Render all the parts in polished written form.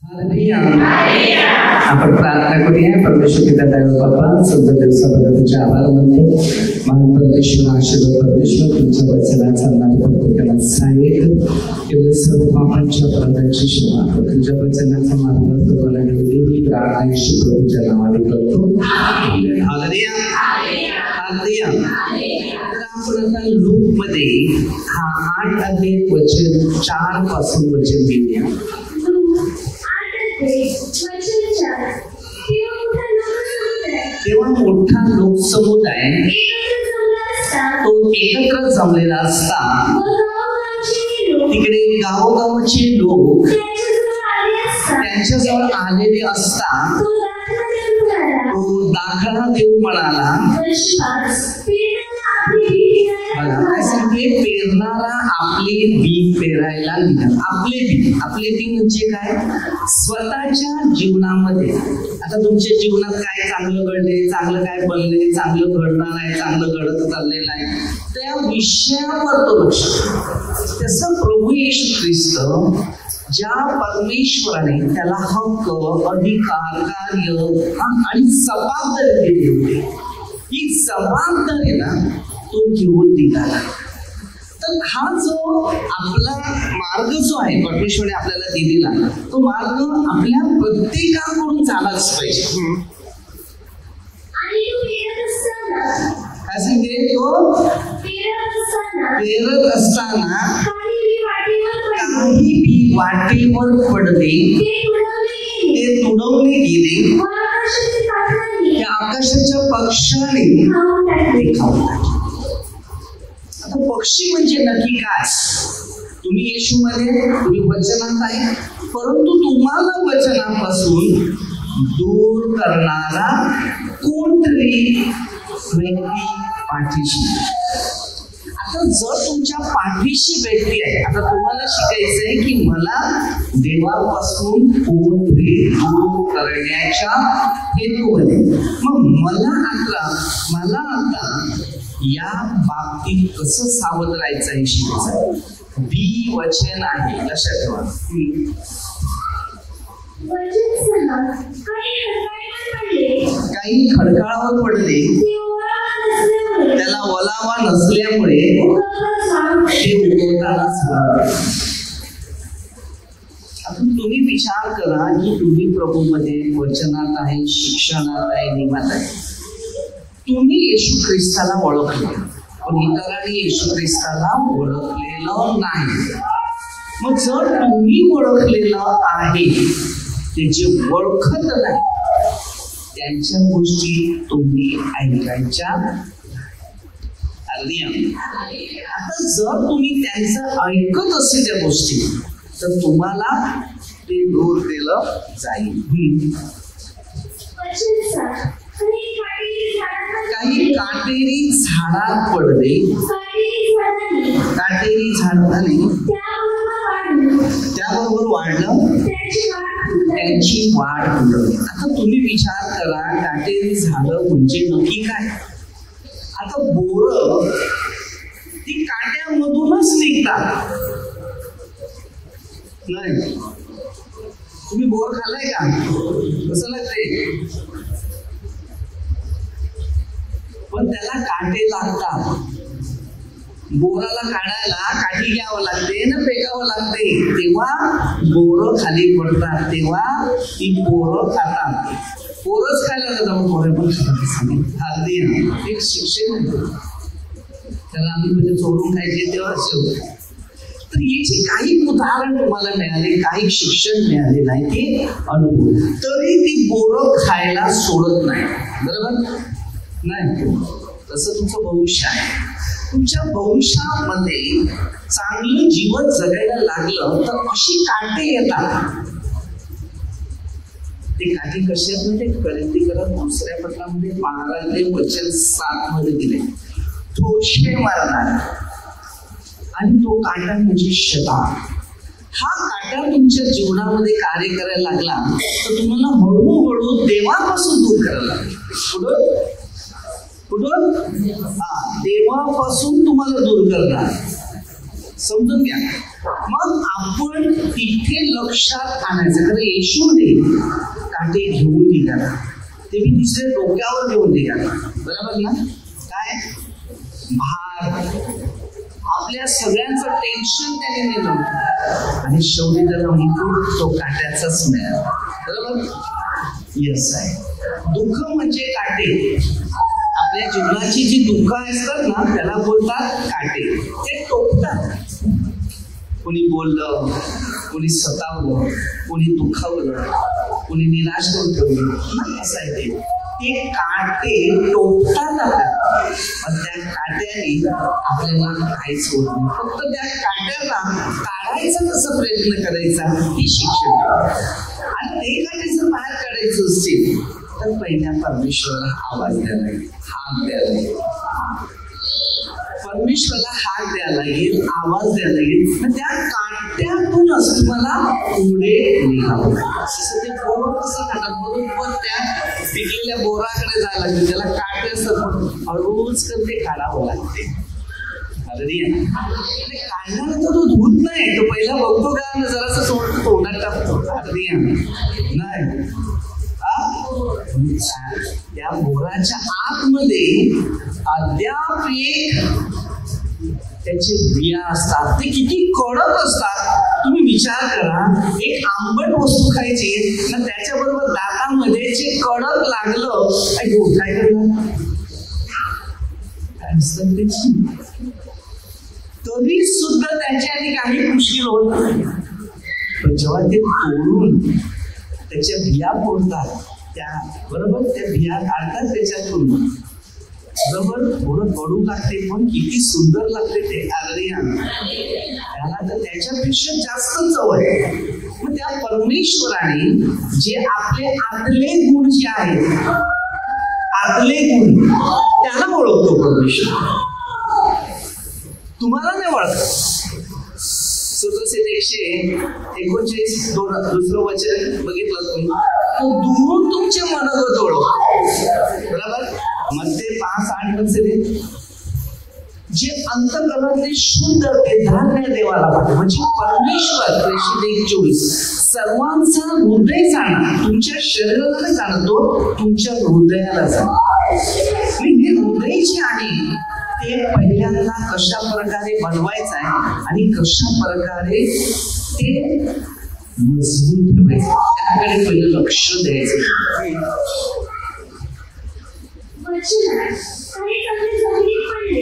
आपण प्रार्थना करूया. परमेश्वर पिता दैव बाबा सुंदर दिवसाबद्दल तुझे आभार मानतो. महान परमेश्वर आशीर्वाद परमेश्वर तुमच्या वचनात चालणारे प्रत्येकाला सहाय्य एवढे सर्व पापांच्या अपराधांची क्षमा तुझ्या वचनाचा मार्ग तुम्हाला निवडी ही प्रार्थना येशू प्रभूच्या नावाने करतो. Hallelujah hallelujah. तर आपण आता लूक मध्ये हा 8 अध्याय वचन 4 पासून वचन घेऊया. तेव्हा मोठा लोकसमुदाय तो एकत्र जमलेला असता तिकडे गावोगावचे लोक त्यांच्याजवळ आलेले असता तो दाखला देऊन म्हणाला, पेरणारा आपले बी पेरायला निघाला. आपले बी म्हणजे काय? स्वतःच्या जीवनामध्ये आता तुमच्या जीवनात काय चांगलं घडले, चांगलं काय बनले, चांगलं घडणार आहे, चांगलं घडत चाललेलं आहे, त्या विषयावर तो लक्ष. तसं प्रभू येशू ख्रिस्त ज्या परमेश्वराने त्याला हक्क, अधिकार, कार्य आणि जबाबदारी दिली होती, ही जबाबदारीला तो घेऊन निघाला. तर हा जो आपला मार्ग जो आहे परमेश्वराने आपल्याला दिलेला, तो मार्ग आपल्या प्रत्येकाकडून झालाच पाहिजे. काय सांगते? तो पेरत असताना काही बी वाटेवर पडले, ते तुडवले गेले, त्या आकाशाच्या पक्षाने ते खाऊन टाकले. आता पक्षी म्हणजे नक्की काय? तुम्ही येशूमध्ये, तुम्ही वचनात आहे, परंतु तुम्हाला वचनापासून दूर करणारा कोणतरी व्यक्ती पाठीशी. आता जर तुमच्या पाठीशी व्यक्ती आहे, आता तुम्हाला शिकायचंय की मला देवापासून कोणतरी दूर करण्याच्या हेतूने, मग मला आता या बाबतीत कसं सावध राहायचं हे शिकायचं. बी वचन आहे, लक्षात ठेवा. काही खडकाळावर पडले, त्याला ओलावा नसल्यामुळे ते उगवतानाच. आता तुम्ही विचार करा की तुम्ही प्रभूमध्ये वचनात आहे, शिक्षणात आहे, नियमात आहे. तुम्ही येशू ख्रिस्ताला ओळखलं, पण इतरांनी येशू ख्रिस्ताला ओळखलेलं नाही. मग जर तुम्ही ओळखलेलं आहे, ते जे ओळखत नाही त्यांच्या गोष्टी तुम्ही ऐकायच्या. आता जर तुम्ही त्यांचं ऐकत असेल त्या गोष्टी, तर तुम्हाला ते दूर दिलं जाईल. काही काटेरी झाडात पडले, काटेरी झाडाने त्याबरोबर वाढलं, त्यांची वाढ होईल. आता तुम्ही विचार करा, काटेरी झाडं म्हणजे नक्की काय? आता बोरं ती काट्यामधूनच निघतात. नाही, तुम्ही बोर खाल्लाय का? कसं लागते? पण त्याला काटे लागतात. बोराला काढायला काठी घ्यावं लागते ना, फेकावं लागते, तेव्हा बोरं खाली पडतात, तेव्हा ती बोरं खातात. पोरच खायला जातात, पोरे पण खातात. एक शिक्षण त्याला आम्ही म्हणजे चोरून खायचे तेव्हा असे. तर याची काही उदाहरण तुम्हाला मिळाले, काही शिक्षण मिळाले नाही, ते अनुभव. तरी ती बोरं खायला सोडत नाही, बरोबर नाही? तसं तुमचं भविष्य आहे. तुमच्या भविष्यामध्ये चांगलं जीवन जगायला लागलं तर अशी काटे येतात. ते काटे कसे म्हणजे कळतीकरण दुसऱ्या पत्रामध्ये 12 वचन 7 मध्ये दिले. ठोशे मारणार आणि तो काटा म्हणजे शैतान. हा काटा तुमच्या जीवनामध्ये कार्य करायला लागला तर तुम्हाला हळूहळू देवापासून दूर करायला लागेल. कुठून? देवापासून तुम्हाला दूर करणार. समजून घ्या. मग आपण तिथे लक्षात आणायचं. कारण येशूने काटे घेऊन निघाला, ते मी दुसऱ्या डोक्यावर घेऊन निघाला. बरोबर ना? काय भार, आपल्या सगळ्यांचं टेन्शन त्याने नेलं आणि शेवटी त्याला तो काट्याचाच मिळाला. बरोबर? यस आहे. दुःख म्हणजे काटे. आपल्या जीवनाची जी दुःख असतात ना त्याला बोलतात काटे. ते टोकतात. कोणी बोललं, कोणी सतावलं, कोणी दुखावलं, कोणी निराश करून ठेवलं, असं आहे ते काटे टोकतात आपल्याला. त्या काट्याने आपल्याला काहीच होत नाही. फक्त त्या काट्याला काढायचा कसा प्रयत्न करायचा हे शिक्षण. आणि ते काटे जर बाहेर काढायचं असतील तर पहिल्या परमेश्वराला आवाज द्यायला लागेल, हाक द्यायला लागेल. परमेश्वराला हाक द्यायला लागेल, आवाज द्यायला लागेल. त्या काट्यातूनच तुम्हाला पुढे निघावं. ते बोर कसं काढतात बरोबर त्या पिकलेल्या बोराकडे जायला लागते. त्याला काटे असतात, हळूच करते काढावं लागते. काढल्यानंतर तो धूत नाही, तो पहिला बघतो का जरासं तोंडात टाकतो. नाही, त्या बोराच्या आतमध्ये अद्याप एक त्याचे बिया असतात. ते किती कडक असतात. तुम्ही विचार करा, एक आंबट वस्तू खायची ना, त्याच्याबरोबर दातामध्ये जे कडक लागलं काय करणार, तरी सुद्धा त्याच्या आधी काही मुश्किल होत नाही. पण जेव्हा ते तोडून त्याच्या बिया फोडतात, त्या बरोबर त्या बिया काढतात त्याच्यातून, बरोबर थोडं कडू लागते पण किती सुंदर लागते ते. त्याला तर त्याच्यापेक्षा जास्त चव आहे. मग त्या परमेश्वराने जे आपले आतले गुण जे आहेत, आतले गुण त्याला ओळखतो परमेश्वर. तुम्हाला नाही ओळखत. सुदर्शन 139 दुसरं वचन बघितलं तुम्ही, तो दुरून तुमचे मनोगत ओळखतो. बरोबर? मध्ये 5:8 जे अंतःकरणातले शुद्ध ते धान्य देवाला पाठवते. म्हणजे परमेश्वर 24 सर्वांचा हृदय जाणार, तुमच्या शरीराला नाही जाणार, तो तुमच्या हृदयाला जाणार. हे हृदय जे आहे ते पहिल्यांदा कशा प्रकारे बनवायचं आहे आणि कशा प्रकारे ते मजबूत ठेवायचं त्याकडे पहिलं लक्ष द्यायचं.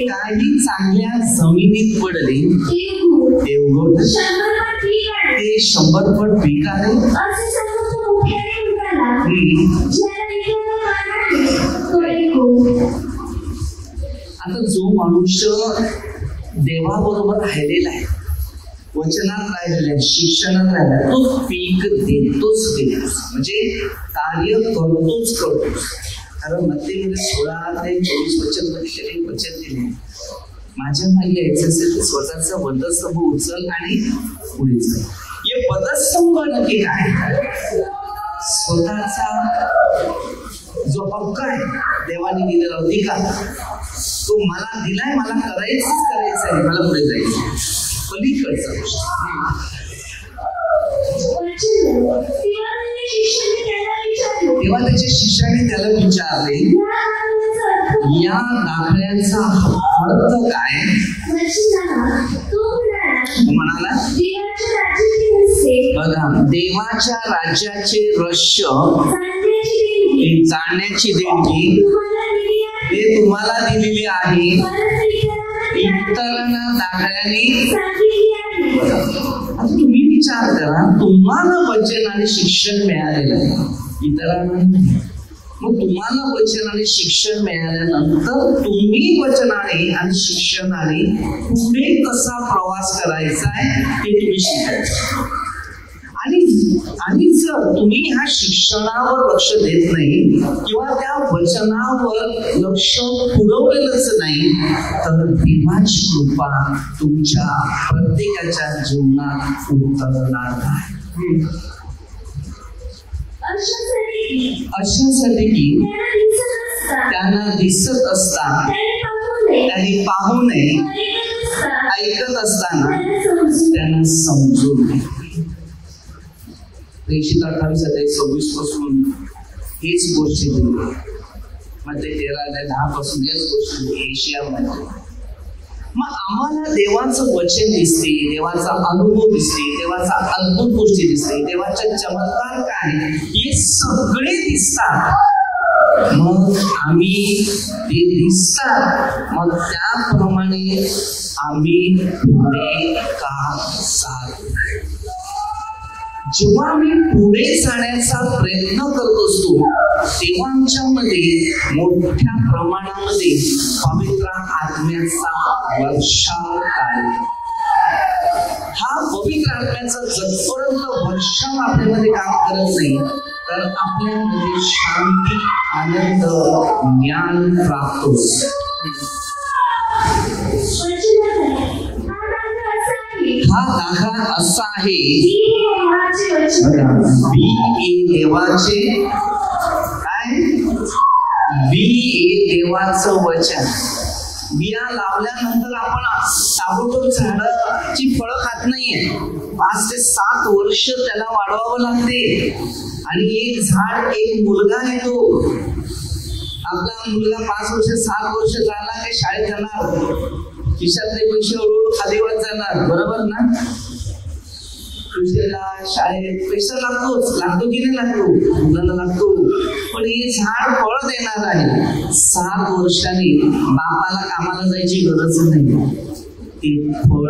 काही चांगल्या जमिनीत पडले ते उगवत, ते 100 पट पीक आले. आता जो मनुष्य देवाबरोबर राहिलेला आहे, वचनात राहिलेला आहे, शिक्षणात राहिला, तो पीक देतोच देतोच, म्हणजे कार्य करतोच करतोच. कारण मत्तेमध्ये 16 ते 24 वचन मध्ये वचन दिले, माझ्या मागे यायचं असेल तर स्वतःचा वधस्तंभ उचल आणि पुढे चल. हे वधस्तंभ नक्की काय? स्वतःचा जो हक्क आहे देवाने दिलेला अधिकार, तो मला दिलाय, मला करायचं आहे, मला पुढे जायचं पलीकडचा. तेव्हा त्याच्या शिष्याने त्याला विचारले, या दाखल्यांचा अर्थ काय? म्हणाला, बघा, देवाच्या राज्याचे रहस्य जाणण्याची देणगी ते तुम्हाला दिलेली आहे, इतरांना दाखल्याने. आता तुम्ही विचार करा, तुम्हाला वचन आणि शिक्षण मिळालेलं आहे, इतरांना. मग तुम्हाला वचन आणि शिक्षण मिळाल्यानंतर तुम्ही वचनाने आणि शिक्षणाने पुढे कसा प्रवास करायचा आहे ते तुम्ही शिकायचं. आणि जर तुम्ही ह्या शिक्षणावर लक्ष देत नाही किंवा त्या वचनावर लक्ष पुरवलेलंच नाही, तर देवाची कृपा तुमच्या प्रत्येकाच्या जीवनात उतरणार नाही. अशासाठी की त्यांना दिसत असता त्यांनी पाहू नये ऐकत असताना त्यांना समजून घे. प्रेषित 28:26 पासून हेच गोष्टी दिली. मध्ये 13:10 पासून हेच गोष्टी एशियामध्ये. मग आम्हाला देवाचं वचन दिसते, देवाचा अनुभव दिसते, देवाचा अद्भुत गोष्टी दिसते, देवाचे चमत्कार काय हे सगळे दिसतात. मग आम्ही ते दिसतात, मग त्याप्रमाणे आम्ही पुढे का जात नाही. जेव्हा आम्ही पुढे जाण्याचा प्रयत्न करत असतो तेव्हा आमच्यामध्ये मोठ्या प्रमाणामध्ये पवित्र आत्म्याचा वर्षाव आहे. हा पवित्र आत्म्याचा जगपर्यंत वर्षाव आपल्यामध्ये काम करत नाही तर आपल्यामध्ये शांती, आनंद, ज्ञान प्राप्त होते. हा दाखला असा आहे, देवाचे काय, देवाचं वचन. बिया लावल्यानंतर आपण ताबडतोब झाडाची फळं खात नाहीये. 5 ते 7 वर्ष त्याला वाढवावं लागते. आणि एक झाड, एक मुलगा आहे तो. आपला मुलगा 5 वर्ष 7 वर्ष झाला की शाळेत जाणार, खिशातले पैसे हळूहळू खाली वाट जाणार, बरोबर ना. ट्युशनला, शाळेत पैसा लागतो की नाही लागतो, मुलांना लागतो. पण हे झाड फळ देणार आहे. 7 वर्षांनी बापाला कामाला जायची गरज नाही. ते फळ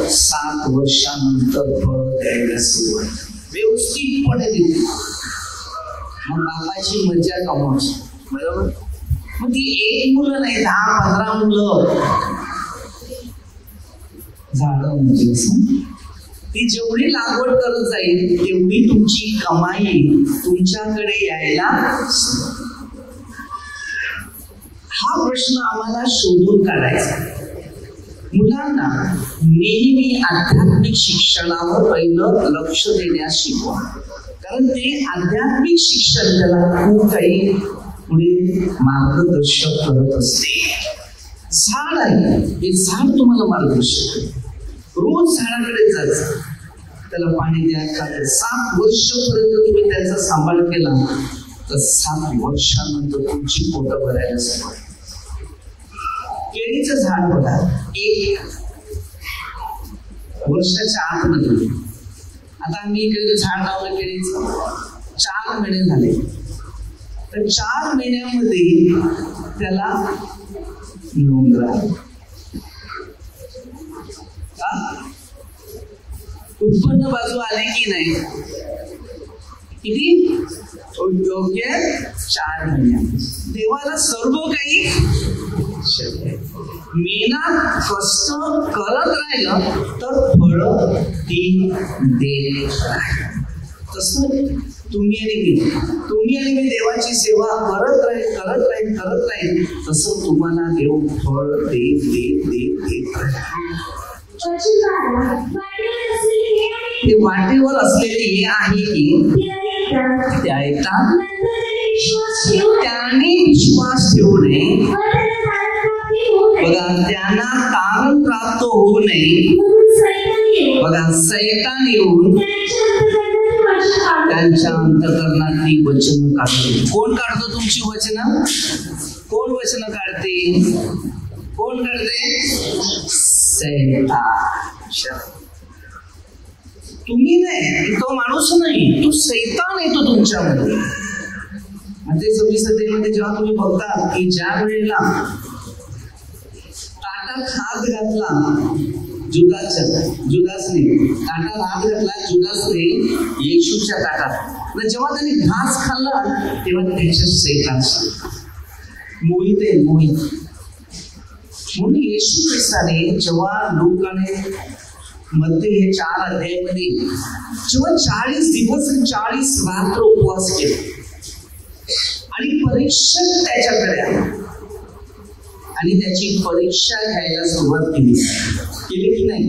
7 वर्षानंतर फळ द्यायला सुरुवात व्यवस्थितपणे देते. मग बापाची मज्जा कमावची, बरोबर. मग ती एक मुलं नाही, 10-15 मुलं झाडं म्हणजे ती जेवढी लागवड करत जाईल तेवढी तुमची कमाई तुमच्याकडे यायला. हा प्रश्न आम्हाला शोधून काढायचा. मुलांना नेहमी आध्यात्मिक शिक्षणावर पहिलं लक्ष देण्यास शिकवा. कारण ते आध्यात्मिक शिक्षण त्याला खूप काही पुढे मार्गदर्शक करत असते. झाड आहे, हे झाड तुम्हाला मार्गदर्शक करते. रोज झाडाकडे जायचं, त्याला पाणी द्यायचं. 7 वर्षपर्यंत तुम्ही त्याचा सांभाळ केला तर 7 वर्षानंतर तुमची पोटं भरायला सुरुवात. केळीचं झाड बघा, 1 वर्षाच्या आतमध्ये, आता आम्ही इकडे झाड लावलं केळीचं, 4 महिने झाले. तर 4 महिन्यामध्ये त्याला नोंदरा. उत्पन्न बाजू आले की नाही, किती योग्य 4 महिन्यात. देवाला सर्व काही मेहनत कष्ट करत राहिलं तर फळ ती देत राहील. तसं तुम्ही आणि मी देवाची सेवा करत राहील तसं तुम्हाला देव फळ देत राहील. ते वाटेवर असलेले हे आहे की ते ऐकतात, त्याने विश्वास ठेवू नये. बघा, त्यांना तारण प्राप्त होऊ नये. बघा, सैतान येऊन त्यांच्या अंतःकरणातली वचन काढतो. कोण काढतो तुमची वचनं? कोण वचनं काढते? कोण काढते? सैतान. तुम्ही नाही, तो माणूस नाही, तो सैतान येतो तुमच्यामध्ये. म्हणजे 26 जेव्हा तुम्ही बघता की ज्या वेळेला ताटात हात घातला जुदासने ताटात हात घातला जुदासने येशूच्या ताटात, जेव्हा त्याने घास खाल्ला तेव्हा त्याच्या सैतान मोहित. म्हणून येशू ख्रिस्ताने जेव्हा लोकांनी मध्ये हे 4 अध्यायामध्ये जेव्हा 40 दिवस आणि 40 रात्र उपवास केले आणि परीक्षक त्याच्याकडे आले आणि त्याची परीक्षा घ्यायला सुरुवात केली की नाही?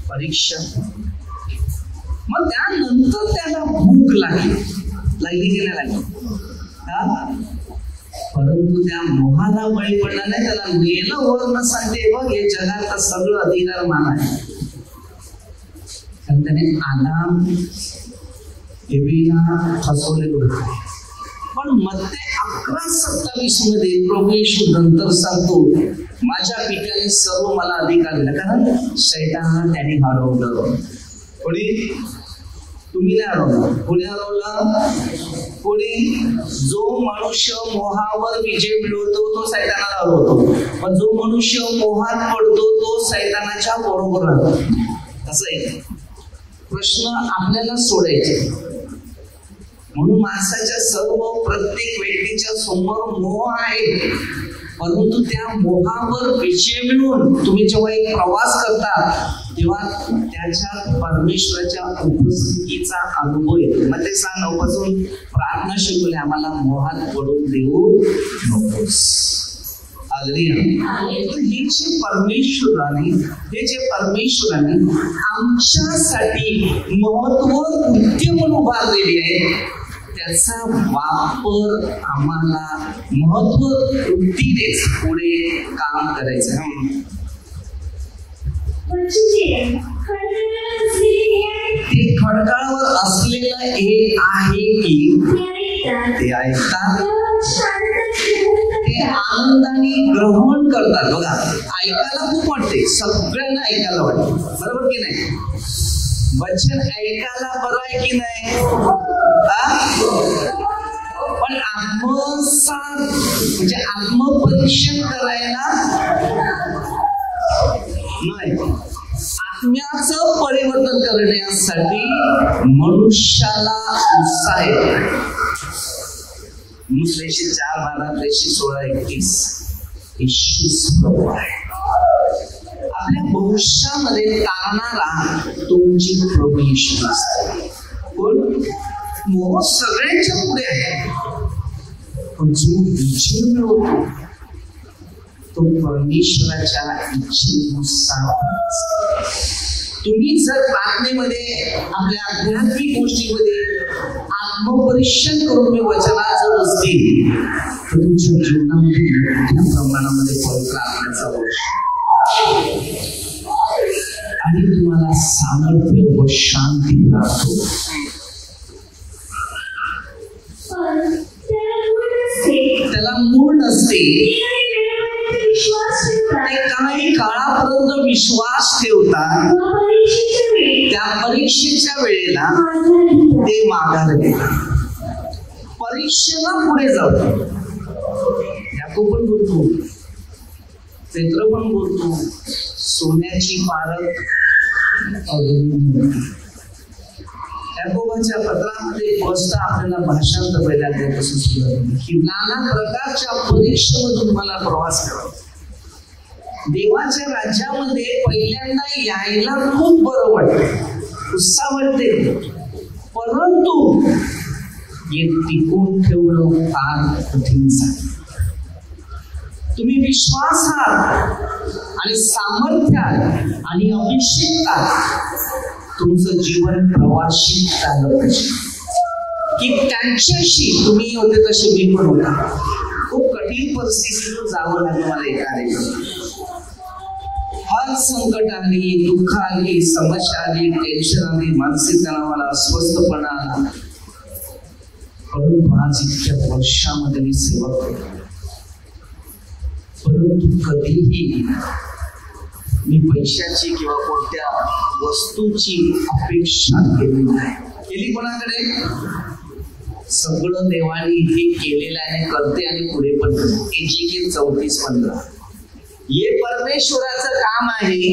परीक्षा. मग त्यानंतर त्याला भूक लागली की नाही लागली? परंतु त्या मोहाला बळी पडला नाही, त्याला नेलं वर न सांगते बघ हे जगात सगळं अधिकार मला आहे. कारण त्याने आदाम एव्हीला फसवलेलं होतं. पण मत्ते 11:27 मध्ये प्रभू येशू नंतर सांगतो माझ्या पित्याने सर्व मला अधिकार दिला. कारण शैतानाला त्याने हरवलं. कोणी? तुम्ही नाही हरवलं. कोणी हरवलं? कोणी? जो मनुष्य मोहावर विजय मिळवतो तो शैतानाला हरवतो, पण जो मनुष्य मोहात पडतो तो शैतानाच्या बरोबर राहतो. असं आहे. प्रश्न आपल्याला सोडायचे. म्हणून माणसाच्या सर्व प्रत्येक व्यक्तीच्या समोर मोह आहे, परंतु त्या मोहावर विजय मिळवून तुम्ही जेव्हा एक प्रवास करता तेव्हा त्याच्यात परमेश्वराच्या उपस्थितीचा अनुभव येतो. मग ते सांगपासून प्रार्थना शिकवली आम्हाला मोहात पडून देऊ नकोस. हे जे परमेश्वराने आमच्यासाठी महत्व कृत्य म्हणून उभारलेली आहे त्याचा वापर आम्हाला महत्व वृत्तीनेच पुढे काम करायचं. ते खडकाळावर असलेलं हे आहे की ते ऐकतात, ते आनंदाने ग्रहण करतात. बघा ऐकायला खूप वाटते, सगळ्यांना ऐकायला वाटते, बरोबर की नाही? वचन ऐकायला बरं आहे की नाही? पण आत्मसात म्हणजे आत्मपरीक्षण करायला नाही, आत्म्याचं परिवर्तन करण्यासाठी मनुष्याला उत्साह आहे. 4:12-16-21 येशूच प्रभू आहे. आपल्या भविष्यामध्ये तारणारा तुमची प्रभू येशू असतो. पण मोह सगळ्यांच्या पुढे आहे, पण जो विजय मिळवतो तो परमेश्वराच्या इच्छेनुसार. तुम्ही जर प्रार्थनेमध्ये आपल्या आध्यात्मिक गोष्टीमध्ये आत्मपरीक्षण करून मी वचनात जर असतील तर तुमच्या जीवनामध्ये मोठ्या प्रमाणामध्ये पवित्र आत्म्याचा वर्ष आणि तुम्हाला सामर्थ्य व शांती प्राप्त होते. त्याला मूळ नसते, ते काही काळापर्यंत विश्वास ठेवतात, त्या परीक्षेच्या वेळेला ते माघार घेतात, परीक्षेला पुढे जातात. याकोब पण बोलतो, पेत्र पण बोलतो, सोन्याची पारख याकोबाच्या पत्रामध्ये स्पष्ट आपल्याला भाषांतर पहिल्यांदापासून सुरू की नाना प्रकारच्या परीक्षेमधून मला प्रवास करा. देवाच्या राज्यामध्ये पहिल्यांदा यायला खूप बरं वाटतं, उत्साह वाटते, परंतु हे टिकून ठेवणं फार कठीण झालं. तुम्ही विश्वासात आणि सामर्थ्यात आणि अभिषेकात तुमचं जीवन प्रवासित झालं पाहिजे की त्यांच्याशी तुम्ही होते तसे मी पण होता. खूप कठीण परिस्थितीतून जावं लागलं मला एका हर संकट आली, दुःख आली, समस्या आली, टेन्शन आली, मानसिक तणावाला, अस्वस्थपणा आला, परंतु आज इतक्या वर्षामध्ये मी सेवा करतो, परंतु कधीही मी पैशाची किंवा कोणत्या वस्तूची अपेक्षा केली नाही. केली कोणाकडे? सगळं देवाने हे केलेलं आहे, करते आणि पुढे पण करते. एजेकियल 34:15 हे परमेश्वराचं काम आहे.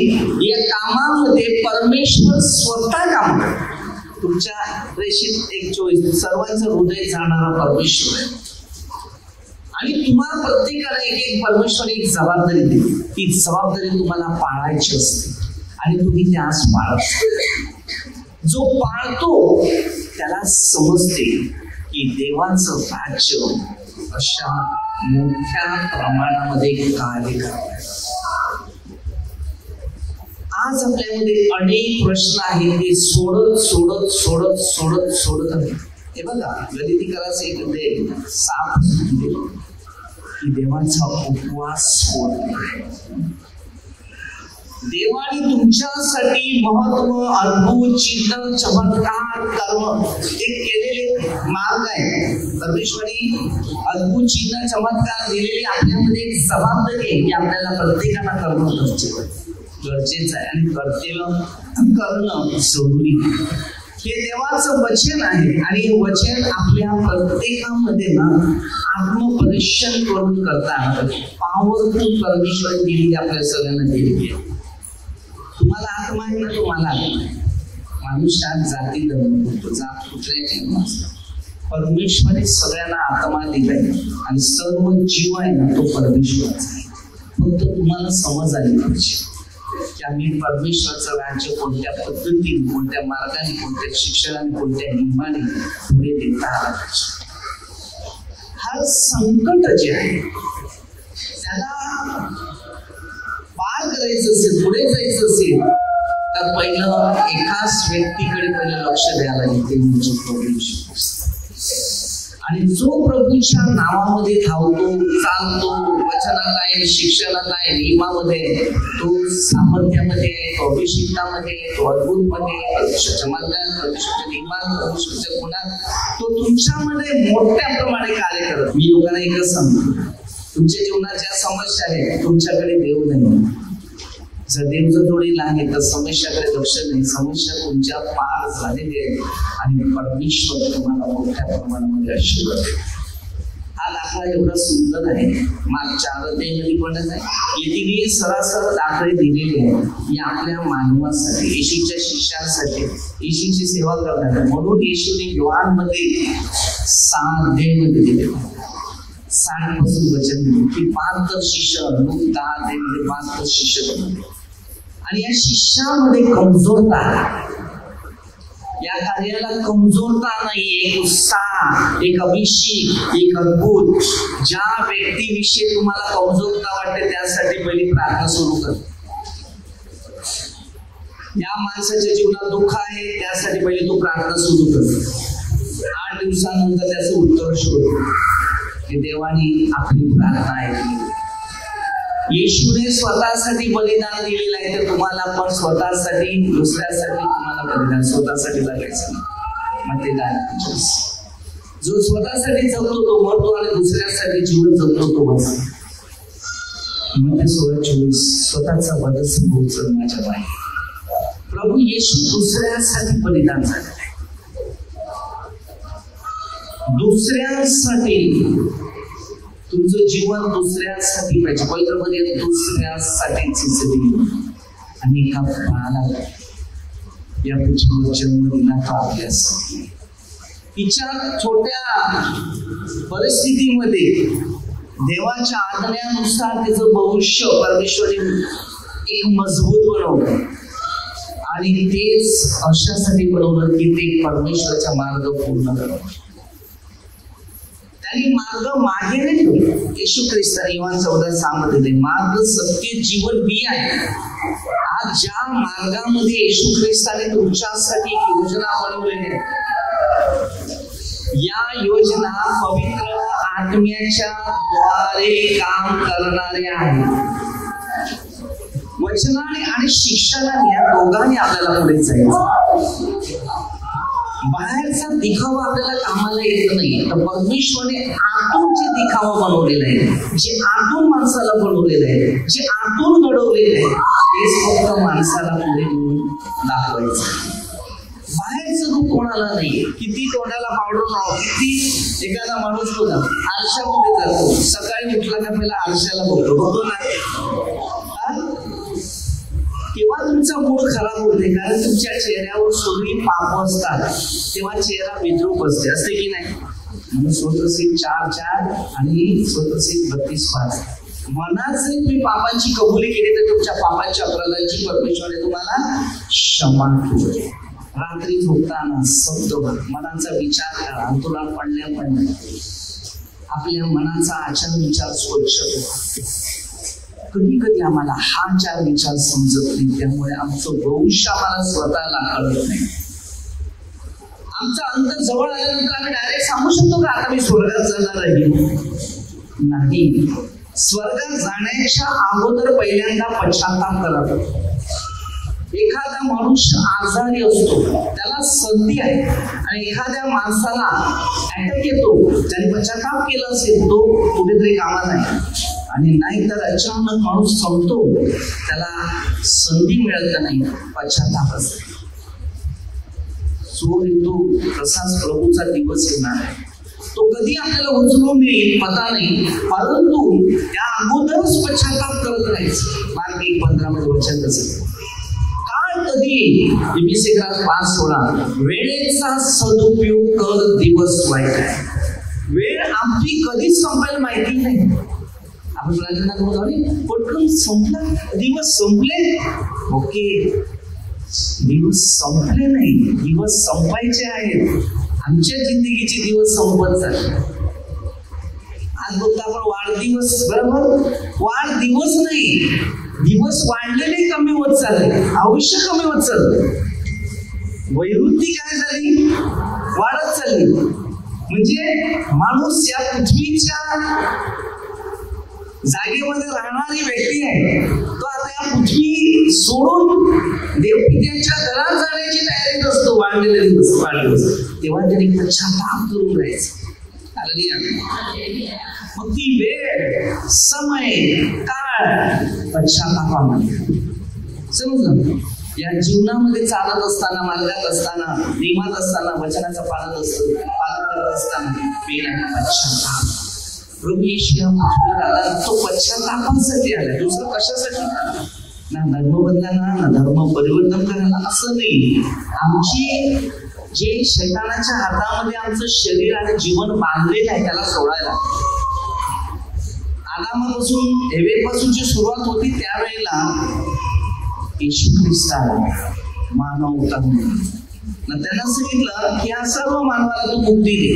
या कामामध्ये परमेश्वर स्वतः काम करतो. तुमच्या प्रेषित 1:24 सर्वांचं हृदय जाणारा परमेश्वर आहे आणि तुम्हाला प्रत्येकाला एक एक परमेश्वर एक जबाबदारी दिली. ती जबाबदारी तुम्हाला पाळायची असते आणि तुम्ही त्यास पाळत. जो पाळतो त्याला समजते की देवाचं राज्य अशा मोठ्या प्रमाणामध्ये कार्य करते. आज आपल्यामध्ये अनेक प्रश्न आहेत ते सोडत सोडत सोडत सोडत सोडत आहेत. हे बघा गलितीकराचं एक साप की देवाचा उपवास होत नाही. देवाने तुमच्यासाठी महत्व, अद्भुत, चिन्ह, चमत्कार, कर्म हे केलेले मार्ग आहे. परमेश्वरी अद्भुत चिन्ह चमत्कार दिलेली आपल्यामध्ये एक जबाबदारी आहे की आपल्याला प्रत्येकाला करणं गरजेचं आहे आणि कर्तव्य करणं जरुरी आहे. हे देवाचं वचन आहे आणि हे वचन आपल्या प्रत्येकामध्ये ना आत्मपरीक्षण करून करता पॉवरफुल परमेश्वर दिलेली आपल्या सगळ्यांना दिलेली आहे. तुम्हाला आत्मा आहे ना, तुम्हाला मनुष्यात जाती धर्म जात कुठल्याही नसतं. परमेश्वरी सगळ्यांना आत्मा दिलाय आणि सर्व जीव आहे ना तो परमेश्वराचा आहे. फक्त तुम्हाला समज आली पाहिजे की आम्ही परमेश्वरचं राज्य कोणत्या पद्धतीने, कोणत्या मार्गाने, कोणत्या शिक्षणाने, कोणत्या नियमाने पुढे देता आला पाहिजे. हा संकट जे आहे त्याला पार करायचं असेल, पुढे जायचं असेल तर पहिलं एकाच व्यक्तीकडे पहिलं लक्ष द्यायला लागेल, ते म्हणजे परमेश्वर. आणि जो प्रभूच्या नावामध्ये धावतो, चालतो, वचनात आहे, शिक्षणात आहे, नियमामध्ये, तो सामर्थ्यामध्ये, तो अभिषेकामध्ये, तो अद्भुतमध्ये, चमत्कार, परमेश्वरच्या नियमात, परमेश्वरच्या गुणात, तो तुमच्यामध्ये मोठ्या प्रमाणे कार्य करत. मी लोकांना एकच सांगतो, तुमच्या जीवनात ज्या समस्या आहेत तुमच्याकडे देव नाही. जर देव जर थोडी लहान आहे तर समस्याकडे लक्ष नाही. समस्या तुमच्या पार झालेली आहे आणि परमेश्वर तुम्हाला मोठ्या प्रमाणामध्ये आशीर्वाद देतो. हा दाखला एवढा सुंदर आहे. मागच्या आराधनेमध्ये पण आहे, येथे सरासर दाखले दिलेले आहे या आपल्या मानवासाठी, येशूच्या शिष्यांसाठी, येशूची सेवा करण्यासाठी. म्हणून येशूने योहानमध्ये 6 अध्यायामध्ये दिले 60 पासून वचन दिले की 72 शिष्य, 10 अध्यायामध्ये 72 शिष्य बनवले आणि या शिष्यामध्ये कमजोरता, या कार्याला कमजोरता नाही, एक उत्साह, एक अभिषेक, एक अद्भुत. ज्या व्यक्तीविषयी तुम्हाला कमजोरता वाटते त्यासाठी पहिली प्रार्थना सुरू कर. या माणसाच्या जीवनात दुःख आहे त्यासाठी पहिले तू प्रार्थना सुरू कर. 8 दिवसानंतर त्याचं उत्तर शोध की देवाने आपली प्रार्थना ऐकली. येशूने स्वतःसाठी बलिदान दिलेलं आहे तर तुम्हाला पण स्वतःसाठी, दुसऱ्यासाठी तुम्हाला बलिदान स्वतःसाठी लागायचं. मग ते काय, जो स्वतःसाठी जगतो तो मरतो आणि दुसऱ्यासाठी जीवन जगतो तो बसतो. मग ते 16:24 स्वतःचा बदल संभवचं माझ्या बाई. प्रभू येशू दुसऱ्यासाठी बलिदान झालेलं आहे. दुसऱ्यासाठी तुमचं जीवन दुसऱ्यासाठी पाहिजे. पवित्रमध्ये दुसऱ्यासाठीच आणि एका बाळाला या पृथ्वीवर जन्म दिला तो आपल्यासाठी. तिच्या छोट्या परिस्थितीमध्ये देवाच्या आज्ञेनुसार तिचं भविष्य परमेश्वराने एक मजबूत बनवलं आणि तेच अशासाठी बनवलं की ते परमेश्वराचा मार्ग पूर्ण करावा. त्यांनी मार्ग मागे नाही ठेवला. येशू ख्रिस्ताने योहान 14:6 मध्ये मार्ग, सत्य, जीवन मी आहे. आज ज्या मार्गामध्ये येशू ख्रिस्ताने तुमच्यासाठी योजना बनवलेली आहे, या योजना पवित्र आत्म्याच्या द्वारे काम करणाऱ्या आहेत. वचनाने आणि शिक्षणाने या दोघांनी आपल्याला पुढे जायचं. बाहेरचा दिखावा आपल्याला कामाला येत नाही, तर परमेश्वरने आतून जे दिखावा बनवलेला आहे, जे आतून माणसाला बनवलेलं आहे, जे आतून घडवलेलं आहे, तेच फक्त माणसाला पुढे घेऊन दाखवायचं. बाहेरचं रूप कोणाला नाही. किती तोंडाला पावडर लाव, किती एखादा माणूस बघा आरशामध्ये जातो, सकाळी उठला का पहिला आरशाला बघतो ना, तेव्हा तुमचा मूड खराब होते. कारण तुमच्या चेहऱ्यावर सगळी पाप असतात, तेव्हा चेहरा विद्रूप असते की नाही. म्हणून स्वतःशील 4:4 आणि स्वतःशील 32:5. मनात जर तुम्ही पापांची कबुली केली तर तुमच्या पापांच्या अपराधांची परमेश्वराने तुम्हाला क्षमा केली. रात्री झोपताना सब्दभर मनाचा विचार करा. अंतराळ पडल्या आपल्या मनाचा आचार विचार स्वच्छ करा. कधी कधी आम्हाला हा 4 विचार समजत नाही, त्यामुळे आमचं भविष्य आम्हाला स्वतःला कळत नाही. आमचा अंत जवळ आल्यानंतर आम्ही डायरेक्ट सांगू शकतो का आता मी स्वर्गात जाणार आहे. नाही. स्वर्गात जाण्याच्या अगोदर पहिल्यांदा पश्चाताप करावा. एखादा मनुष्य आजारी असतो, त्याला संधी आहे आणि एखाद्या माणसाला अटॅक येतो, त्याने पश्चाताप केला असेल, तो कुठेतरी कामाला आहे. आणि नाहीतर अचानक माणूस संपतो, त्याला संधी मिळत नाही, पश्चाताप असते. जो येतो तसाच प्रभूचा दिवस येणार आहे. तो कधी आपल्याला उचलून येईल पता नाही, परंतु त्या अगोदरच पश्चाताप करत राहायचं. मार्ग 1:15 मध्ये वचन असेल, काळ कधी 5:16 वेळेचा सदुपयोग कर, दिवस वाईट आहे. वेळ आपली कधीच संपायला माहिती नाही. आपण पटकन संपला, दिवस संपले. ओके, दिवस संपले नाही, दिवस संपायचे आहेत. आमच्या जिंदगीचे दिवस संपत चालले. आज बघता आपण वाढदिवस, बरोबर, वाढदिवस नाही, दिवस वाढलेले कमी होत चालले, आयुष्य कमी होत चाललं. वैवृत्ती काय झाली, वाढत चालली. म्हणजे माणूस या पृथ्वीच्या जागेमध्ये राहणारी व्यक्ती आहे, तो आता या पृथ्वी सोडून देवपित्यांच्या घरात जाण्याची तयारीत असतो. वाढलेले दिवस, वाढदिवस, तेव्हा त्यांनी पश्चाताप करून राहायचं. मग ती वेळ, समय, काळ पश्चातापामध्ये. समजलं? या जीवनामध्ये चालत असताना, मार्गात असताना, नियमात असताना, वचनाचं पालन करत असताना वेळ आणि पश्चाताप. प्रभू येशू या पृथ्वीवर आला, तो पश्चातापासाठी आला, दुसरं कशासाठी आला? ना धर्म बदलायला, ना धर्म परिवर्तन करायला, असं नाही. आमची जे शैतानाच्या हातामध्ये आमचं शरीर आणि जीवन बांधलेलं आहे, त्याला सोडायला. आदामापासून, हेवेपासून जी सुरुवात होती, त्यावेळेला येशू ख्रिस्त आला, मानव उतरला. त्यांना सांगितलं की या सर्व मानवाला तू मुक्ती दे.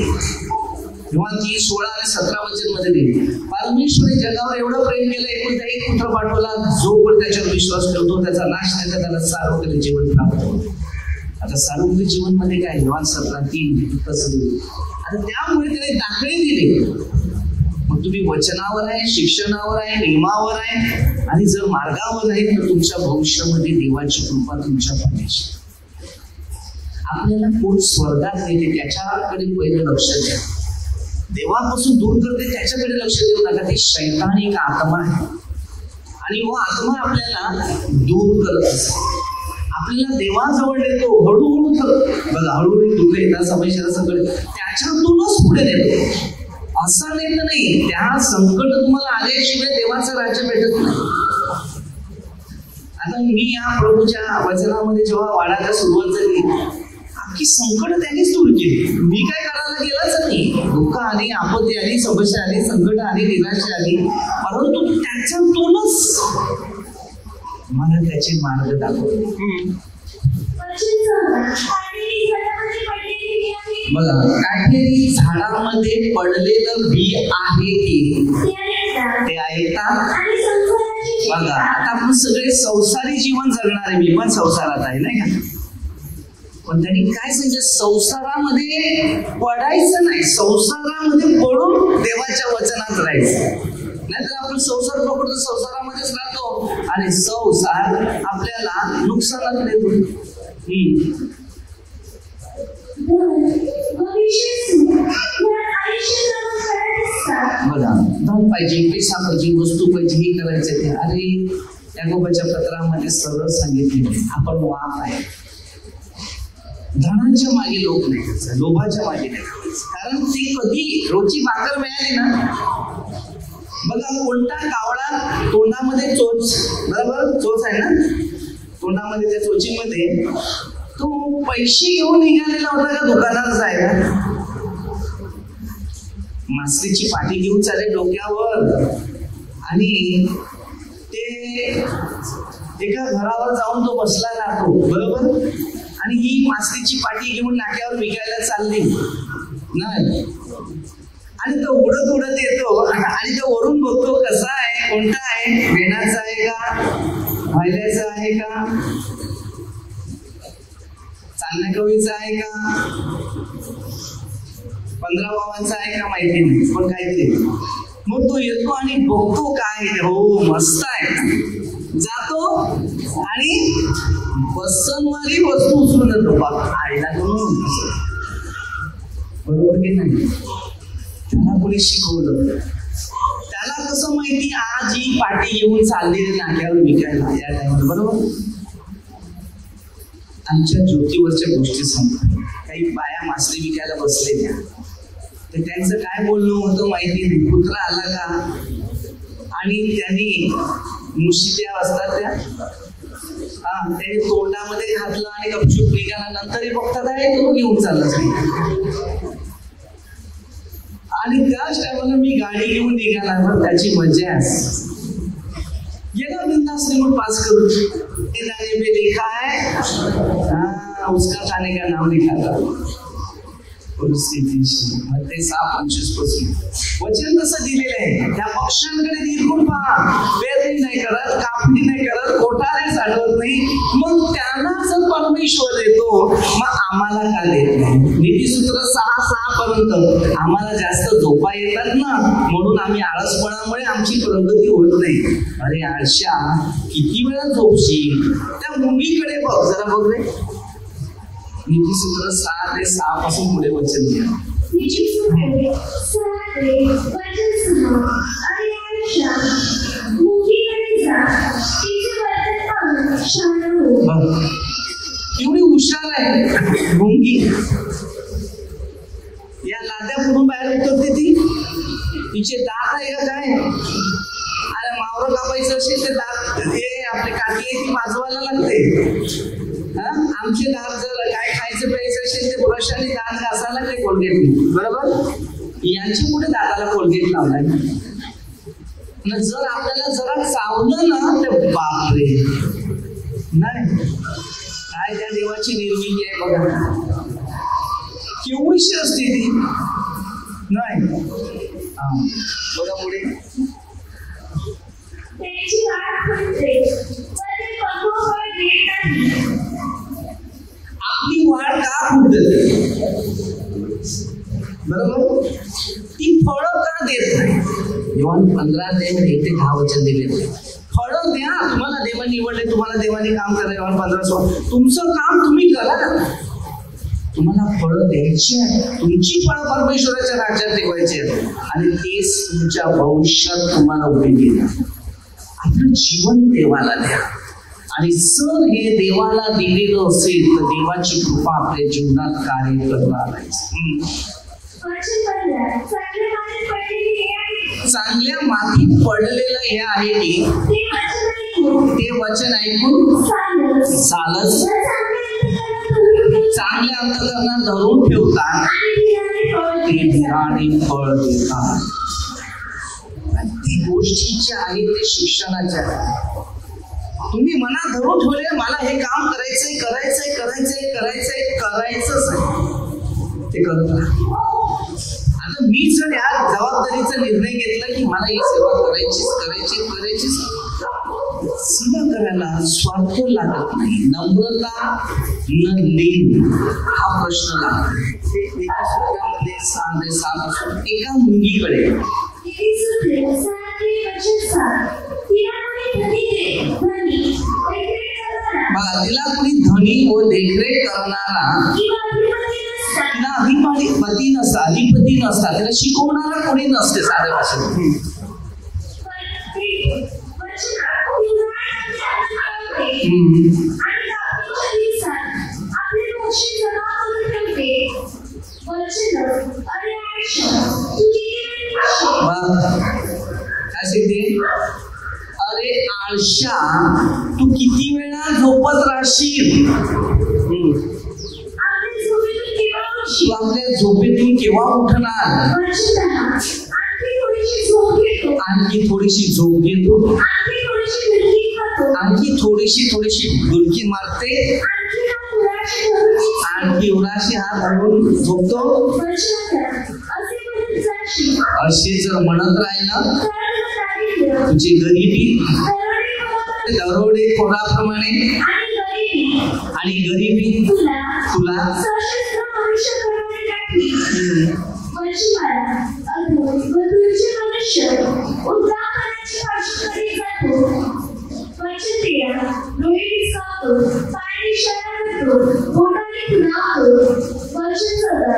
किंवा ती 16 आणि 17 वचन मध्ये दिली. परमेश्वराने जगावर एवढं प्रेम केलं, एकुलता एक पुत्र पाठवला, जो पण त्याच्यावर विश्वास ठेवतो त्याचा नाश नाही, तर त्याला सार्वत्रिक जीवन प्राप्त होतं. आता सार्वत्रिक जीवन मध्ये काय, योहान 17:3 तसं दिलं. आता त्यामुळे त्याने दाखले दिले. मग तुम्ही वचनावर आहे, शिक्षणावर आहे, नियमावर आहे, आणि जर मार्गावर आहे तर तुमच्या भविष्यामध्ये देवाची कृपा तुमच्या पाठीशी. आपल्याला कोण स्वर्गात नेते त्याच्याकडे पहिलं लक्ष द्या. देवापासून दूर करते त्याच्याकडे लक्ष देऊ नका. ते शैतान एक आत्मा आहे आणि वो आत्मा आपल्याला दूर करत असतो, आपल्याला देवाजवळ नेतो. हळूहळू बघा, हळूहळू दुःख येतात, समस्या सगळं त्याच्यातूनच पुढे नेतो. असं नेत नाही. त्या संकट तुम्हाला आल्याशिवाय देवाचं राज्य भेटत नाही. आता मी या प्रभूच्या वचनामध्ये जेव्हा वाढायला सुरुवात झाली, की संकट त्यांनीच दूर केली. मी काय करायला गेलाच नाही. दुःख आली, आपत्ती आली, समस्या आली, संकट आली, निराशा आली, परंतु त्याच्यातूनच मला त्याचे मार्ग दाखवले. बघा, काटेरी झाडामध्ये पडलेलं बी आहे की ते ऐकतात. बघा, आता आपण सगळे संसारी जीवन जगणारे, मी पण संसारात आहे नाही का, पण त्यांनी काय सांगितलं, संसारामध्ये पडायचं नाही, संसारामध्ये पडून देवाच्या वचनात राहायचं. नाहीतर आपण संसार पकडतो, संसारामध्येच राहतो आणि संसार आपल्याला नुकसानात नेतो. बघा, धन पाहिजे, पैसा पाहिजे, वस्तू पाहिजे, हे करायचं ते. अरे, याकोबाच्या पत्रामध्ये सरळ सांगितले, आपण वाप आहे. धनाच्या मागे लोक नाही, लोभाच्या मागे नाही. कारण ती कधी रोजची भाकर मिळाली ना. बघा, कोणता कावळा तोंडामध्ये चोच, बरोबर, चोच आहे ना, तोंडामध्ये त्या चोचीमध्ये तो पैसे घेऊन निघालेला होता का दुकानात जायला? मासळीची पाठी घेऊन चाले डोक्यावर आणि ते एका घरावर जाऊन तो बसला राहतो, बरोबर. आणि ही मासळीची पाठी घेऊन नाक्यावर विकायला चालली नाही. आणि तो उडत येतो आणि तो वरून बघतो कसा आहे, कोणता आहे, मेणाचा आहे का, व्हायल्याचा आहे का, चालण्या कवीचा आहे का, 15 भावांचा आहे का माहिती नाही, पण काहीतरी मग तो येतो आणि बघतो काय, हो मस्त आहे, जातो आणि बसनवारी वस्तू उचलून येतो. आईला बरोबर की नाही? त्याला कोणी शिकवलं? त्याला कसं माहिती आज ही पाटी घेऊन चाललेली नाक्यावर विकायला या टाइमला, बरोबर? आमच्या ज्योतीवरच्या गोष्टी सांगतो. काही बाया मासळी विकायला बसलेल्या, तर त्यांचं काय बोलणं होतं माहिती नाही. कुत्रा आला का आणि त्यांनी मुशिट्या असतात त्या, त्याने तोंडामध्ये घातलं आणि गपचूप निघाला. नंतरही बघतात आहे तो घेऊन चाललाच नाही. आणि त्याच टायमाला मी गाडी घेऊन निघाला, मग त्याची मजा आहे. गेला बिंदास निवड पास करू, दाने पे लिखा है उसका खाने का नाम लिखा था. ते 6:25 वचन कसं दिलेलं आहे? त्या पक्ष्यांकडे निरखून पहा, पेरणी नाही करत, कापणी नाही करत, कोठारे साठवत नाही, मग त्यांना जर परमेश्वर देतो, मग आम्हाला का देत नाही? नीतिसूत्र 6:6 पर्यंत आम्हाला जास्त झोपा येतात ना, म्हणून आम्ही आळसपणामुळे आमची प्रगती होत नाही. अरे आळशा, किती वेळा झोपशील? त्या मुंगीकडे बघ जरा, बघ रे. नीतिसूत्र 6 ते 6 पासून पुढे वचन घ्या. एवढी हुशार आहे मुंगी. या लाद्या पुढून बाहेर उतरते ती, तिचे दात आहे का काय? अरे मावरं कापायचं असेल ते दात, हे आपली काठी आहे ती वाजवायला लागते. आमचे दात जर काय खायचं प्यायचं असेल ते ब्रशाने दात घासायला लागते, कोलगेट, बरोबर? यांच्या पुढे दाताला कोलगेट लावलाय. जर आपल्याला जरा चावलं ना तर बापरे, नाही काय त्या देवाची निर्मिती आहे बघा, केवढीशी असते ती, नाही? बघा पुढे. आपली वाढ का खुंटते, बरोबर? ती फळं का देत नाही? योहान 15:1-10 वचन दिले. फळं द्या, तुम्हाला देवाने निवडले, तुम्हाला देवाने काम करा. योहान 15:16 तुमचं काम तुम्ही करा, तुम्हाला फळं द्यायची आहे. तुमची फळं परमेश्वराच्या राज्यात ठेवायची आहेत आणि तेच तुमच्या भविष्यात तुम्हाला उपयोगी येणार. आपलं जीवन देवाला द्या, आणि जर हे देवाला दिलेलं असेल तर देवाची कृपा आपल्या जीवनात कार्य करणार आहे. चांगल्या मातीत पडलेलं हे आहे की ते वचन ऐकून चालत चांगल्या अंतःकरणात धरून ठेवतात, ते बियाणे फळ देतात. ती गोष्टीच्या आहेत, ते शिक्षणाच्या आहेत. तुम्ही मनात धरून ठेवले मला हे काम करायचंय करायचंय करायचंय करायचंय करायचंच आहे, ते करत राहा. आता मी जर या जबाबदारीचा निर्णय घेतला की मला ही सेवा करायचीच करायची करायचीच, सेवा करायला स्वार्थ लागत नाही, नम्रता न लेन हा प्रश्न लागतो. ते एका सूत्रामध्ये 6 पासून एका मुंगीकडे तिला कोणी धनी व देखरेख करणारा, तिला अधिपती नसता, तिला शिकवणारा कोणी नसते साध्या भाषेत. अरे आळशा, तू किती वेळा झोपत राहशील? तू आपल्या झोपेतून केव्हा उठणार? आणखी थोडीशी झोप घेतो, आणखी थोडीशी डुलकी मारते, आणखी उराशी हात धरून झोपतो. असे जर म्हणत राहिलं तुझी गरिबी दरोडेखोराप्रमाणे आणि गरिबी तुला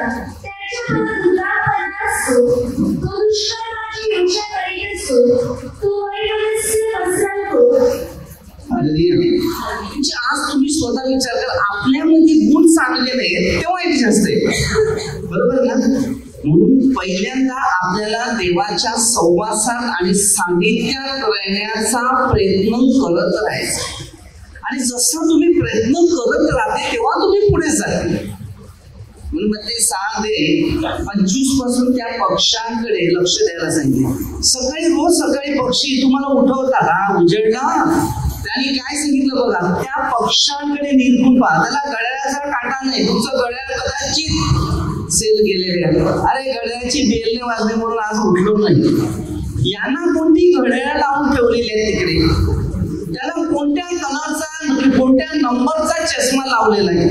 त्याच्या दुरापणा असतो, तो दुष्कर्माची योजना करीत असतो, तो वैमनस्य पसरवतो. आज तुम्ही स्वतः विचार करा, आपल्यामध्ये गुण चांगले नाहीत तेव्हा वाईट जास्त आहे, बरोबर ना? म्हणून पहिल्यांदा आपल्याला देवाच्या सहवासात आणि सानिध्यात राहण्याचा प्रयत्न करत राहायचा. आणि जसं तुम्ही प्रयत्न करत राहते तेव्हा तुम्ही पुढे जाते. म्हणून म्हणजे 6 ते 25 पासून त्या पक्ष्यांकडे लक्ष द्यायला सांगितले. सकाळी रोज सकाळी पक्षी तुम्हाला उठवतात, हा उजेडला, त्यांनी काय सांगितलं बघा, त्या पक्ष्यांकडे निरखून पहा. त्याला गळ्याचा काटा नाही, तुमचं गळ्यात कदाचित सेल गेलेले आहे, अरे गळ्याची बेल नाही वाजली म्हणून आज उठलो नाही. यांना कोणती घड्याळ लावून ठेवलेली आहे तिकडे, त्याला कोणत्या कलरचा कोणत्या नंबरचा चष्मा लावलेला आहे.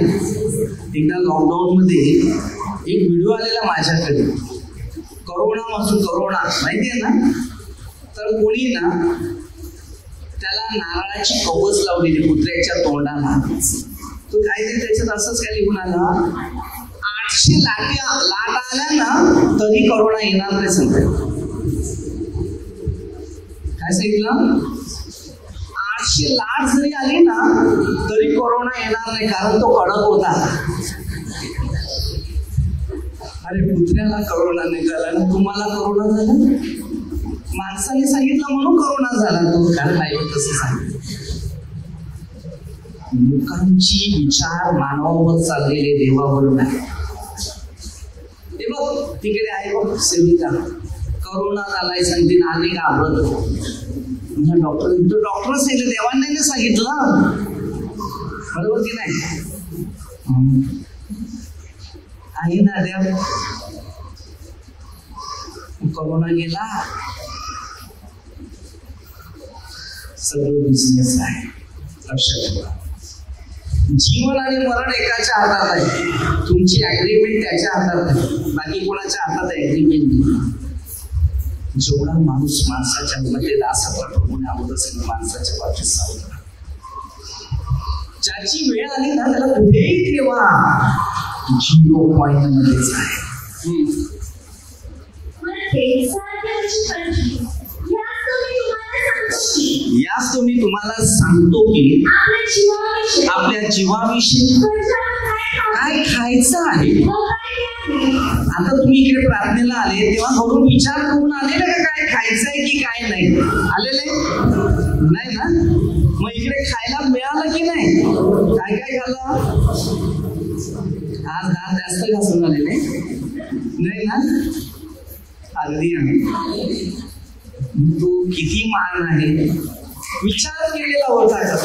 एकदा लॉकडाऊन मध्ये एक व्हिडिओ आलेला माझ्याकडे, करोना माहितीये ना, तर कोणी ना त्याला नारळाची कवच लावलेली कुत्र्याच्या तोंडाला. तो काहीतरी त्याच्यात असंच काय लिहून आला, 800 लाट आल्या ना तरी करोना येणार नाही सांगते. काय सांगितलं? 800 लाट जरी आली ना तरी कोरोना येणार नाही, कारण तो कडक होता. अरे कुत्र्याला करोना निघाला ना, तुम्हाला करोना झाला? माणसाने सांगितलं म्हणून करोना झाला तो, कारण नाही तसं सांगितलं. लोकांची विचार मानवावर चाललेले देवावर नाही. ते बघ तिकडे आहे बघ सेविका, करोना झालाय सांगते ना, आधी घाबरत. डॉक्टर सांगितलं, देवांनी नाही सांगितलं, बरोबर की नाही? आहे ना देव. कोरोना गेला, सगळं बिझनेस आहे. लक्षात ठेवा, जीवन आणि मरण एकाच्या हातात आहे. तुमची ऍग्रीमेंट त्याच्या हातात आहे, बाकी कोणाच्या हातात ऍग्रीमेंट नाही. जेवढा माणूस माणसाच्या मध्ये दासप्रमाणे आवडत असेल, माणसाच्या बाबतीत सावध. ज्याची वेळ आली ना त्याला कुठेही ठेवा, 0 पॉइंट मध्येच आहे. याच तो मी तुम्हाला सांगतो की आपल्या जीवाविषयी काय खायचं आहे. आता तुम्ही इकडे प्रार्थनेला आले तेव्हा घरून विचार करून आलेले का काय खायचं आहे की काय नाही? आलेले नाही ना? मग इकडे खायला मिळालं की नाही? काय काय खाल्लं? आज दात जास्त घासून आलेले नाही ना? अगदी तो किती मान आहे, विचार केलेला होता का?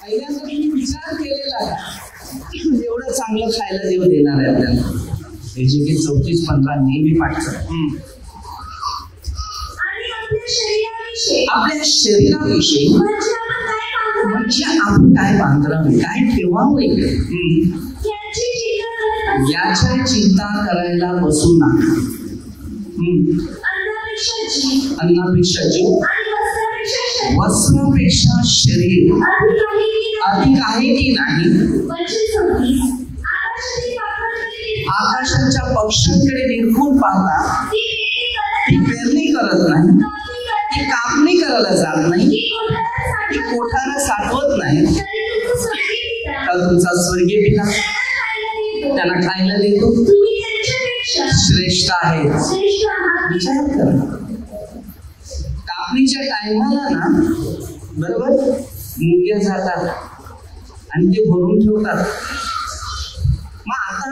पहिल्यांदा तुम्ही विचार केलेला एवढं चांगलं खायला देव देणार आहे आपल्याला. त्याची 34-15 नेहमी पाठ करा. आपल्या शरीराविषयी म्हणजे आपण काय बांधरावे, काय ठेवावे याच्या चिंता करायला बसू नका. अन्नापेक्षा जीव, वस्त्रापेक्षा शरीर अधिक आहे की नाही? आकाशाच्या पक्ष्यांकडे निरखून पाहता, ती पेरणी करत नाही, ती कापणी करायला जात नाही, ती कोठारा साठवत नाही, तर तुमचा स्वर्गीय पिता त्यांना खायला देतो. श्रेष्ठ आहे. विचार करा, कापणीच्या टायमाला ना बरोबर मुंग्या जातात आणि ते भरून ठेवतात. मग आता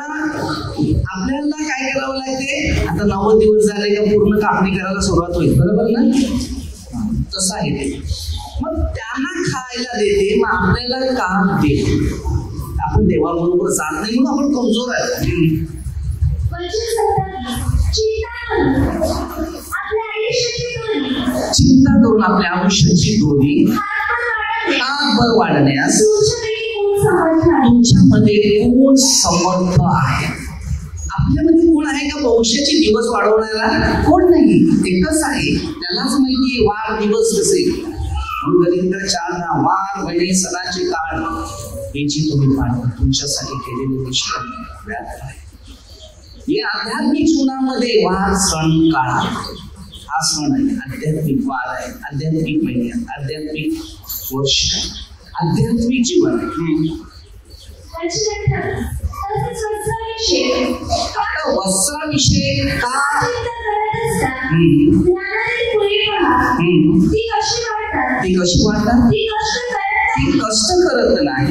आपल्याला काय करावं लागते? आता 90 दिवस झाले का पूर्ण कापणी करायला सुरुवात होईल, बरोबर ना? तसं आहे ते. मग त्यांना खायला देते, मग आपल्याला का देते? आपण देवाबरोबर जात नाही म्हणून आपण कमजोर आहे. चिंता करून आपल्या आयुष्याची दोरी हातभर वाढण्यास तुमच्यामध्ये कोण समर्थ आहे? आपल्यामध्ये कोण आहे का भविष्याचे दिवस वाढवणारा? कोण नाही, एकच आहे, त्यालाच माहिती वार दिवस कसे. म्हणून 4 वार महिने सणाचे काळ याची तुम्ही पाठ तुमच्यासाठी केलेली निष्ठा व्याध आहे. हे आध्यात्मिक जीवनामध्ये वार सण काळ हा सण आहे, आध्यात्मिक वार आहे, आध्यात्मिक महिने, आध्यात्मिक वर्ष आहे, आध्यात्मिक जीवन आहे. आता वस्त्राविषयी का ती कशी वाटतात, ती कष्ट करत नाही,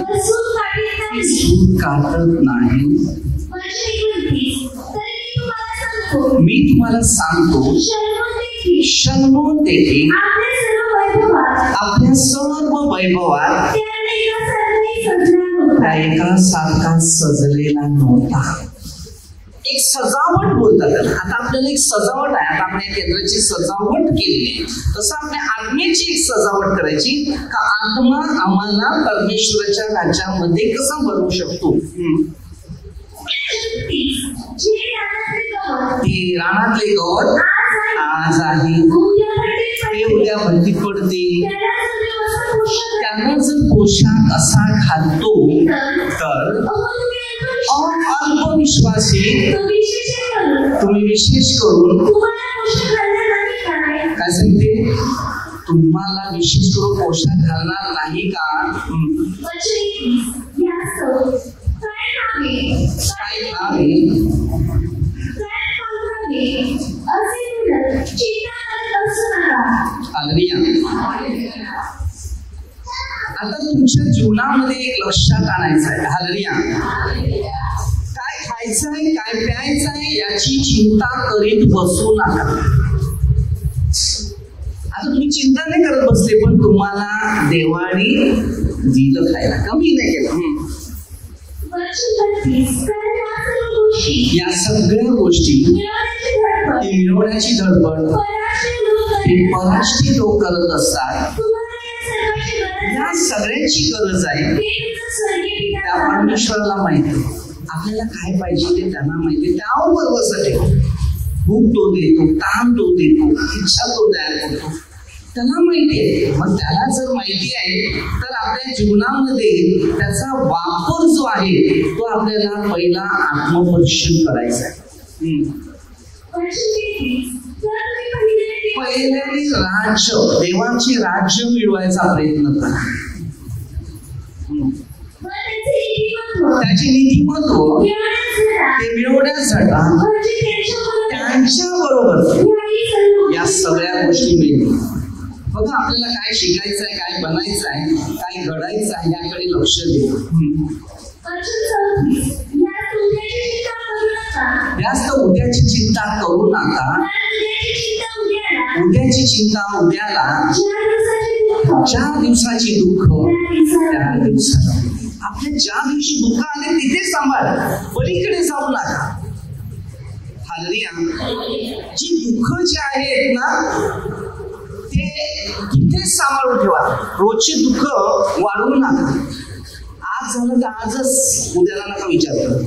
सूत काढत नाही. मी तुम्हाला सांगतो शर्मोंतेही आपल्या सर्व वैभवात त्या एका सारखा सजलेला नव्हता. एक सजावट बोलतात त्याला. आता आपल्याला एक सजावट आहे, आता आपण या केंद्राची सजावट केली आहे, तसं आपल्या आत्म्याची एक सजावट करायची का आत्मा आम्हाला परमेश्वराच्या राज्यामध्ये कसा बनवू शकतो. ते रानातले गवत आज आहे, ते उद्या भरती पडते. त्यांना जर पोशाख असा घालतो तर अल्पविश्वासी तुम्ही विशेष करून काय सांगते, तुम्हाला विशेष करून पोशाख घालणार नाही का. काय खावे आता तुमच्या जीवनामध्ये एक लक्षात आणायचं आहे. हालेलुया. काय खायचं आहे, काय प्यायचं आहे याची चिंता करीत बसू नका. आता तुम्ही चिंता नाही करत बसले, पण तुम्हाला देवाने दिलं खायला, कमी नाही केलं. या सगळ्या गोष्टी मिळवण्याची धडपड हे पराष्ट्रीय लोक करत असतात. या सगळ्याची गरज आहे. त्या परमेश्वराला माहिती आपल्याला काय पाहिजे ते त्यांना माहिती. त्यावर बरोबर भूक तो देतो, ताण तो देतो, इच्छा तो तयार करतो, त्याला माहिती आहे. मग त्याला जर माहिती आहे तर आपल्या जीवनामध्ये त्याचा वापर जो आहे तो आपल्याला पहिला आत्मपरीक्षण करायचा आहे. पहिल्याने राज्य, देवाचे राज्य मिळवायचा प्रयत्न करा. त्याचे नीतिमत्व ते मिळवण्यासाठी त्यांच्या बरोबर या सगळ्या गोष्टी मिळतील. बघा आपल्याला काय शिकायचं आहे, काय बनायचं आहे, काय घडायचं आहे याकडे लक्ष द्या. जास्त उद्याची चिंता करू नका. उद्याची चिंता उद्याला, ज्या दिवसाची दुःख त्या दिवसाला. आपल्या ज्या दिवशी दुःख आले तिथे सांभाळ, पलीकडे जाऊ नका. हालेलुया. जी दुःख जी आहेत ना ते तिथेच सांभाळून ठेवा. रोजचे दुःख वाढवू नका. आज झालं तर आजच, उद्याला नका विचार करा.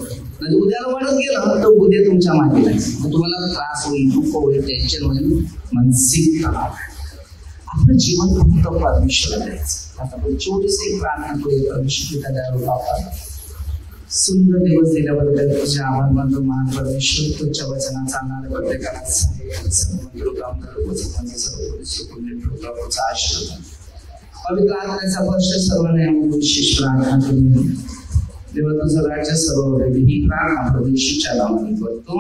म्हणजे उद्याला वाढत गेलं तर उद्या तुमच्या मागे लागेल, मग तुम्हाला त्रास होईल, दुःख होईल, टेन्शन होईल, मानसिक तणाव. आपलं जीवन फक्त परमेश्वराला द्यायचं. आता आपण छोटीशी एक प्रार्थना करूया. परमेश्वर त्याला सुंदर दिवस दिल्याबद्दल तुझे आभार मानतो. महान परमेश्वर तुझ्या वचनाचा आनंद प्रत्येकाला पवित्र आत्म्याचा वर्ष सर्वांना विशेष प्रार्थना करून देवा तुझं राज्य सर्व ही प्रार्थना प्रभू येशूच्या नावाने करतो.